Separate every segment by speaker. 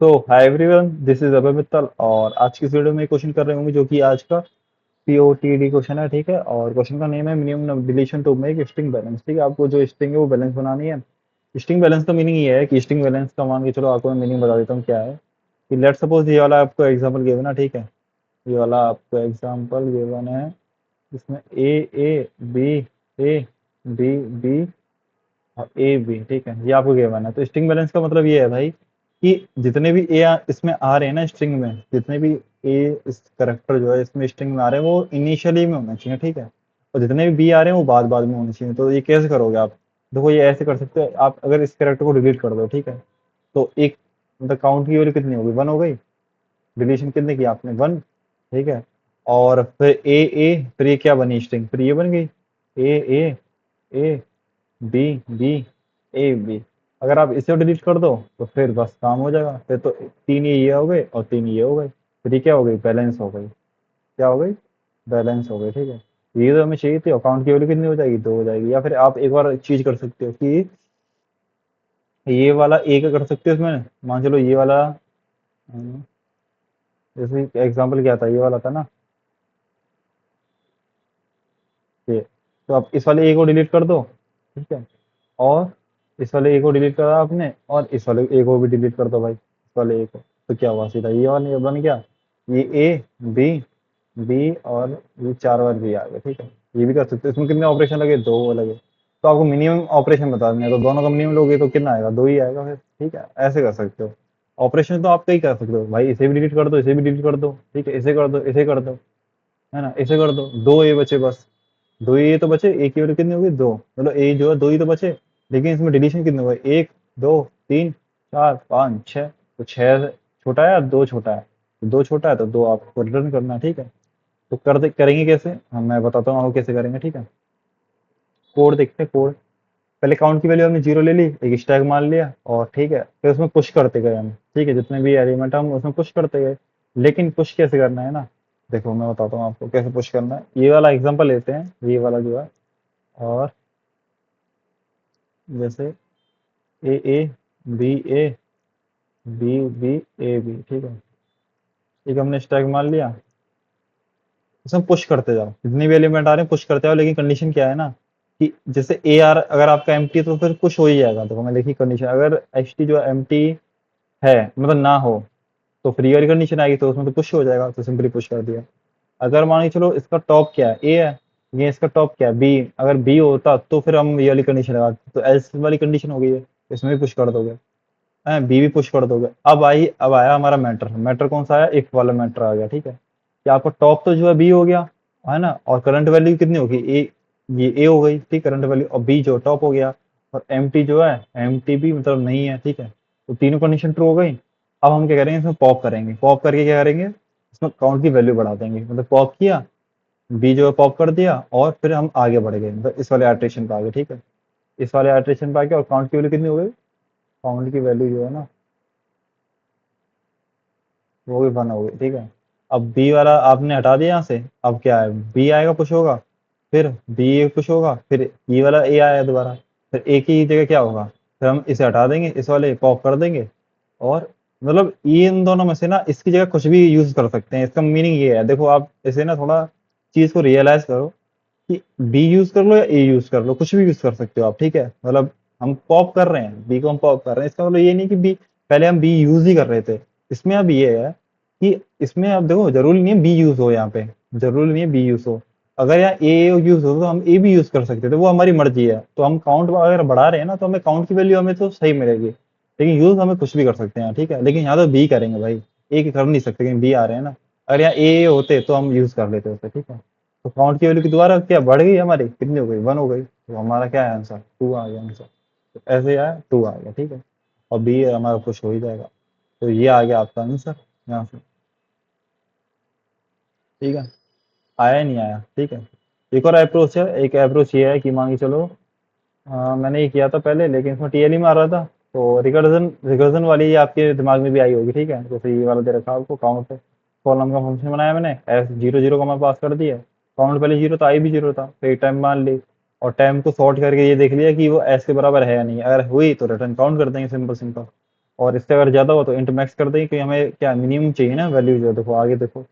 Speaker 1: तो hi everyone, this is अभय मित्तल और आज की इस वीडियो में क्वेश्चन कर रहे होंगे जो कि आज का पीओटीडी क्वेश्चन है। ठीक है, और क्वेश्चन का नेम है minimum deletion to make string balance. ठीक है, आपको जो स्ट्रिंग है वो बैलेंस बनानी है। स्ट्रिंग बैलेंस का मीनिंग ये है कि स्ट्रिंग बैलेंस का मान के चलो, आपको मैं मीनिंग बता देता हूँ क्या है। कि लेट सपोज ये वाला आपको एग्जांपल गिवन है। ठीक है, ये वाला आपको एग्जांपल गिवन है, इसमें A B A B B और ए बी। ठीक है, ये आपको गिवन है। तो स्ट्रिंग बैलेंस का मतलब ये है भाई कि जितने भी इसमें आ रहे हैं ना स्ट्रिंग में, जितने भी ए इस करेक्टर जो है इसमें स्ट्रिंग में आ रहे हैं वो इनिशियली में होना चाहिए। ठीक है, और जितने भी बी आ रहे हैं वो बाद बाद में होने चाहिए। तो ये कैसे करोगे आप? देखो, ये ऐसे कर सकते हो आप। अगर इस करेक्टर को डिलीट कर दो, ठीक है, तो एक मतलब काउंट की वैल्यू कितनी होगी? वन हो गई। डिलीशन कितने की आपने? वन। ठीक है, और फिर ए फिर ये क्या बनी स्ट्रिंग? फिर ये बन गई A A B B A B. अगर आप इसे डिलीट कर दो तो फिर बस काम हो जाएगा। फिर तो तीन ये हो गए और तीन ये हो गए। फिर ये क्या हो गई? बैलेंस हो गई। क्या हो गई? बैलेंस हो गई। ठीक है, ये तो हमें चाहिए थी। अकाउंट की वैल्यू कितनी हो जाएगी? दो हो जाएगी। या फिर आप एक बार चीज कर सकते हो कि ये वाला एक कर सकते हो इसमें। मान चलो ये वाला जैसे एग्जाम्पल क्या था, ये वाला था ना, ये। तो आप इस वाले ए को डिलीट कर दो। ठीक है, और इस वाले ए को डिलीट करा आपने और इस वाले ए को भी डिलीट कर दो भाई, इस वाले ए को। तो क्या हुआ? सीधा ये वाला ये बन गया। ये ए बी बी और ये चार बार बी आ गए। ठीक है, ये भी कर सकते हो। इसमें कितने ऑपरेशन लगे? दो लगे। तो आपको मिनिमम ऑपरेशन बता देंगे, तो दोनों का मिनिमम लोगे तो कितना आएगा? दो ही आएगा फिर। ठीक है, ऐसे कर सकते हो। ऑपरेशन तो आप कई कर सकते हो भाई, इसे भी डिलीट कर दो, इसे भी डिलीट कर दो। ठीक है, इसे कर दो, इसे कर दो, है ना, इसे कर दो। दो ए बचे बस। दो ये तो बचे, एक की वैल्यू कितनी होगी? दो। मतलब ए जो है दो ही तो बचे। लेकिन इसमें डिलीशन कितने हुए? एक, दो, तीन, चार, पाँच, छः। तो छः छोटा है या दो छोटा है? तो दो छोटा है तो दो आपको रिटर्न करना है। ठीक है, तो करेंगे कैसे हम? मैं बताता हूँ आपको कैसे करेंगे। ठीक है, कोड देखते हैं। कोड पहले काउंट की वैल्यू हमने जीरो ले ली, एक स्टैक मान लिया, और ठीक है फिर उसमें पुश करते गए हम। ठीक है, जितने भी एलिमेंट हम उसमें पुश करते गए। लेकिन पुश कैसे करना है ना, देखो मैं बताता हूँ आपको कैसे पुश करना है। ये वाला एग्जांपल लेते हैं, ये वाला जो है। और जैसे A B A B B A B. ठीक है, एक हमने स्टैक मान लिया, इसमें पुश करते जाओ, जितने भी एलिमेंट आ रहे हैं पुश करते जाओ। लेकिन कंडीशन क्या है ना, कि जैसे ए आर अगर आपका एम टी है तो फिर पुश हो ही जाएगा। देखो मैं लिखी कंडीशन, अगर एच टी जो एम टी है मतलब ना हो, तो फ्री वाली कंडीशन आएगी तो उसमें तो पुश हो जाएगा। तो सिंपली पुश कर दिया। अगर मान के चलो इसका टॉप क्या है? ए है, ये इसका टॉप क्या है? बी। अगर बी होता तो फिर हम ये वाली कंडीशन लगाते, तो एल्स वाली कंडीशन हो गई है, इसमें भी पुश कर दोगे। है, बी भी पुश कर दोगे। अब आया हमारा मैटर। मैटर कौन सा आया? इफ वाला मैटर आ गया। ठीक है, कि आपका टॉप तो जो है बी हो गया, है ना, और करंट वैल्यू कितनी होगी? ए। ये ए हो गई, ठीक, करंट वैल्यू, और बी जो टॉप हो गया। और एम टी जो है, एम टी भी मतलब नहीं है। ठीक है, तो तीनों कंडीशन ट्रू हो गई। अब हम क्या करेंगे? इसमें पॉप करेंगे। पॉप करके क्या करेंगे? इसमें काउंट की वैल्यू बढ़ा देंगे। मतलब पॉप किया, बी जो है पॉप कर दिया, और फिर हम आगे बढ़ गए, मतलब इस वाले आर्ट्रेशन पे आ गए। ठीक है, इस वाले आर्ट्रेशन पे आ गए और काउंट की वैल्यू कितनी हो गई? काउंट की वैल्यू जो है ना, वो भी वन हो गई। ठीक है, अब बी वाला आपने हटा दिया यहाँ से। अब क्या है? बी आएगा, पुश होगा, फिर बी पुश होगा, फिर ई वाला ए आया दोबारा, फिर ए की जगह क्या होगा? फिर हम इसे हटा देंगे, इस वाले पॉप कर देंगे। और मतलब ये इन दोनों में से ना इसकी जगह कुछ भी यूज कर सकते हैं। इसका मीनिंग ये है, देखो आप इसे ना थोड़ा चीज को रियलाइज करो कि बी यूज कर लो या ए यूज कर लो, कुछ भी यूज कर सकते हो आप। ठीक है, मतलब हम पॉप कर रहे हैं, बी को हम पॉप कर रहे हैं, इसका मतलब ये नहीं कि बी, पहले हम बी यूज ही कर रहे थे। इसमें अब ये है कि इसमें अब देखो, जरूरी नहीं है बी यूज हो यहाँ पे, जरूरी नहीं है बी यूज हो। अगर यहाँ ए यूज हो तो हम ए भी यूज कर सकते थे, वो हमारी मर्जी है। तो हम काउंट अगर बढ़ा रहे हैं ना, तो हमें काउंट की वैल्यू हमें तो सही मिलेगी, लेकिन यूज हमें कुछ भी कर सकते हैं। ठीक है, लेकिन यहाँ तो बी करेंगे भाई, ए कर नहीं सकते क्योंकि बी आ रहे हैं ना। अगर यहाँ ए होते तो हम यूज कर लेते होते। ठीक है, तो काउंट की वैल्यू की दोबारा क्या बढ़ गई? हमारी कितनी हो गई? वन हो गई। तो हमारा क्या है आंसर? टू आ गया आंसर। तो ऐसे आया, टू आ गया। ठीक है, और बी हमारा पुश हो ही जाएगा। तो ये आ गया आपका आंसर यहाँ से। ठीक है, आया नहीं आया? ठीक है, एक और अप्रोच है। एक अप्रोच ये है कि मान के चलो, मैंने ये किया था पहले लेकिन इसमें टीएलई में आ रहा था। तो रिकर्जन रिकर्जन वाली ये आपके दिमाग में भी आई होगी। ठीक है, जैसे ये वाला दे रखा है आपको, काउंट कॉलम का फंक्शन बनाया मैंने, एस जीरो जीरो का मैं पास कर दिया। काउंट पहले जीरो था, आई भी जीरो था, फिर टाइम मान ली, और टाइम को सॉर्ट करके ये देख लिया कि वो एस के बराबर है या नहीं। अगर हुई तो रिटर्न काउंट कर देंगे, सिंपल सिंपल। और इससे अगर ज़्यादा हो तो इंट मैक्स कर देंगे, क्योंकि हमें क्या मिनिमम चाहिए ना वैल्यू जो। देखो आगे देखो,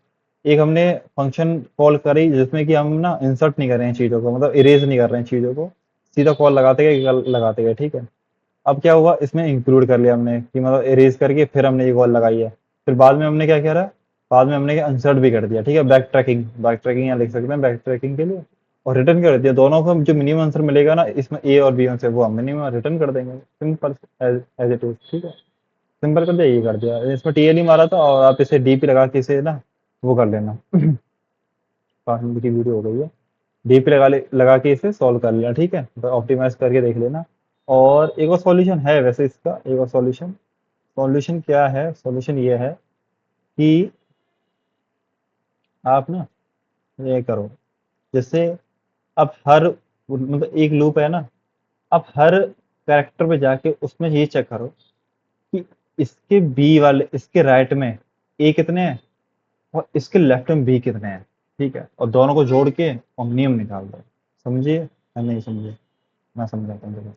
Speaker 1: एक हमने फंक्शन कॉल करी जिसमें कि हम ना इंसर्ट नहीं कर रहे हैं चीज़ों को, मतलब इरेज नहीं कर रहे हैं चीज़ों को, सीधा कॉल लगाते गए लगाते गए, ठीक है। अब क्या हुआ, इसमें इंक्लूड कर लिया हमने कि मतलब इरेज करके फिर हमने ये कॉल लगाई है। फिर बाद में हमने क्या करा, बाद में हमने इंसर्ट भी कर दिया, ठीक है। बैक ट्रैकिंग यहाँ लिख सकते हैं बैक ट्रैकिंग के लिए, और रिटर्न कर दिया। दोनों को जो मिनिमम आंसर मिलेगा ना इसमें ए और बी में से, वो हम मिनिमम रिटर्न कर देंगे, सिंपल एज इट इज, ठीक है। सिंपल कर दिया, ये कर दिया। इसमें टीएल ही मारा था, और आप इसे डीपी लगा के इसे ना वो कर लेना। 5 मिनट की वीडियो हो गई है। डीपी लगा के इसे सॉल्व कर लिया, ठीक है। तो ऑप्टिमाइज करके देख लेना। और एक और सॉल्यूशन है वैसे इसका, एक और सॉल्यूशन। सॉल्यूशन क्या है, सॉल्यूशन ये है कि आप ना ये करो, जैसे अब हर मतलब एक लूप है ना, आप हर कैरेक्टर पे जाके उसमें ये चेक करो कि इसके बी वाले, इसके राइट में ए कितने हैं और इसके लेफ्ट में बी कितने हैं, ठीक है। और दोनों को जोड़ के और नियम निकाल दो। समझिए या नहीं समझिए, मैं समझाता हूँ। देखो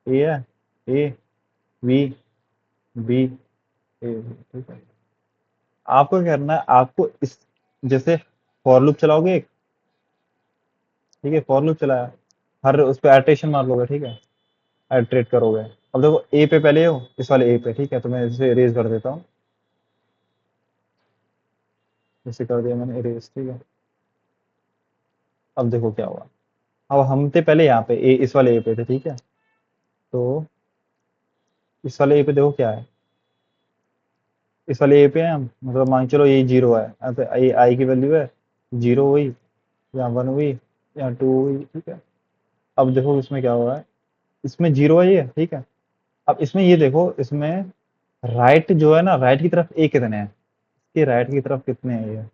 Speaker 1: ए है, ए बी बी ए, ठीक है। आपको क्या करना है, आपको इस जैसे फॉर लूप चलाओगे एक, ठीक है। फॉर लूप चलाया, हर उस पर एट्रेशन मार लोगे, ठीक है। एट्रेट करोगे। अब देखो ए पे पहले हो, इस वाले ए पे, ठीक है। तो मैं इसे इरेज कर देता हूँ, इसे कर दिया मैंने इरेज, ठीक है। अब देखो क्या हुआ, अब हम थे पहले यहाँ पे ए, इस वाले ए पे थे, ठीक है। तो इस वाले ए पे देखो क्या है, इस वाले ए पे है हम, मतलब मान के चलो ये जीरो है, यहाँ पे आई आई की वैल्यू है, जीरो हुई, या वन हुई, या टू हुई, ठीक है। अब देखो इसमें क्या हुआ है, इसमें जीरो है ये, ठीक है। अब इसमें ये देखो, इसमें राइट जो है ना, राइट की तरफ ए कितने हैं, इसके राइट की तरफ कितने हैं ये,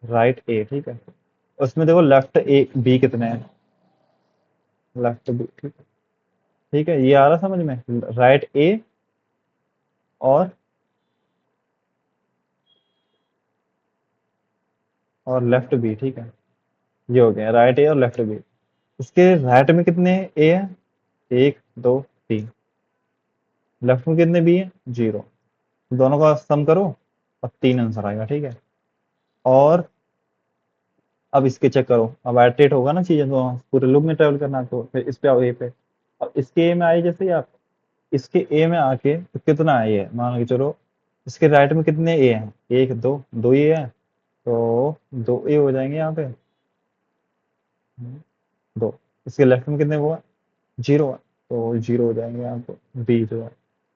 Speaker 1: राइट ए, ठीक है। उसमें देखो लेफ्ट ए बी कितने हैं, लेफ्ट बी, ठीक है। ठीक है, ये आ रहा समझ में, राइट ए और लेफ्ट बी, ठीक है। ये हो गया राइट ए और लेफ्ट बी। इसके राइट में कितने ए है, एक दो तीन। लेफ्ट में कितने बी है, जीरो। दोनों का सम करो और तीन आंसर आएगा, ठीक है। और अब इसके चेक करो, अब एट्रेट होगा ना चीजें, तो पूरे लूप में ट्रेवल करना है, तो फिर इस पे आओ ए पे। अब इसके ए में आई जैसे ही आप, इसके ए में आके तो कितना है ये, मान के चलो इसके राइट में कितने ए हैं, एक दो, दो ए है, तो दो ए हो जाएंगे यहाँ पे, दो। इसके लेफ्ट में कितने हुआ, जीरो है, तो जीरो हो जाएंगे यहाँ पे, बी जो है।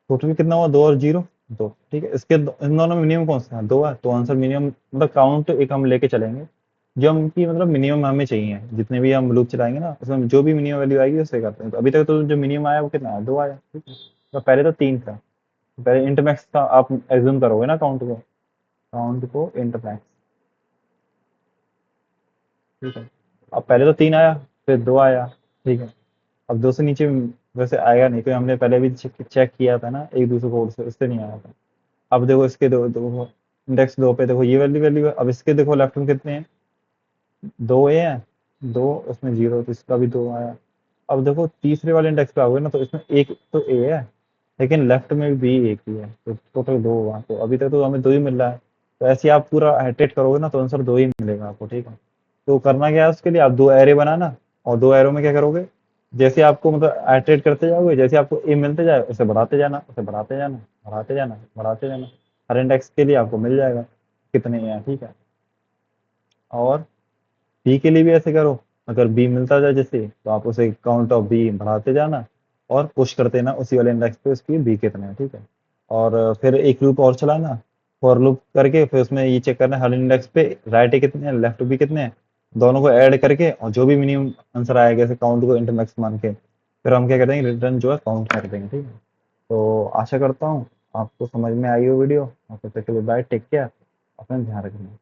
Speaker 1: टोटल कितना हुआ, दो और जीरो, दो, ठीक है। इन दोनों में मिनिमम कौन सा है, दो है, तो आंसर मिनिमम, मतलब काउंट एक हम लेके चलेंगे जो हमकी मतलब मिनिमम हमें चाहिए। जितने भी हम लूप चलाएंगे ना, उसमें जो भी मिनिमम वैल्यू आएगी उससे करते हैं। तो अभी तक तो जो मिनिमम आया वो कितना है, दो आया, ठीक है। तो पहले तो तीन था, पहले इंट मैक्स का आप एज्यूम करोगे ना, काउंट को इंट मैक्स, ठीक है। अब पहले तो तीन आया, फिर दो आया, ठीक है। अब दो से नीचे वैसे आएगा नहीं, क्योंकि हमने पहले भी चेक किया था ना एक दूसरे कोड से, उससे नहीं आया था। अब देखो इसके दो इंडेक्स दो पे देखो ये वैल्यू वैल्यू है। अब इसके देखो लेफ्ट में कितने हैं, दो ए है, दो, उसमें जीरो, तो इसका भी दो आया। अब देखो तीसरे वाले इंडेक्स पे आओगे ना, तो इसमें एक तो ए है, लेकिन लेफ्ट में भी एक ही है, तो टोटल दो हुआ। तो अभी तक तो हमें दो ही मिल रहा है। तो ऐसे ही आप पूरा हाइड्रेट करोगे ना, तो आंसर दो ही मिलेगा आपको, ठीक है। तो करना क्या है उसके लिए, आप दो एरे बनाना, और दो एरो में क्या करोगे, जैसे आपको मतलब हाइड्रेट करते जाओगे, जैसे आपको ए मिलते जाए उसे बढ़ाते जाना, उसे बढ़ाते जाना, बढ़ाते जाना, बढ़ाते जाना। हर इंडेक्स के लिए आपको मिल जाएगा कितने हैं, ठीक है। और बी के लिए भी ऐसे करो, अगर बी मिलता जाए जैसे, तो आप उसे काउंट ऑफ बी बढ़ाते जाना, और पुश करते ना उसी वाले इंडेक्स पे उसकी बी कितने हैं, ठीक है। और फिर एक लूप और चलाना, फॉर लूप करके फिर उसमें ये चेक करना हर इंडेक्स पे राइट ए कितने हैं, लेफ्ट बी कितने हैं, दोनों को ऐड करके, और जो भी मिनिमम आंसर आएगा जैसे काउंट को इंटर मैक्स मान के, फिर हम क्या करेंगे, रिटर्न जो है काउंट कर देंगे, ठीक है। तो आशा करता हूँ आपको समझ में आई हो वीडियो। और तब तक के लिए बाय, टेक केयर, अपना ध्यान रखना।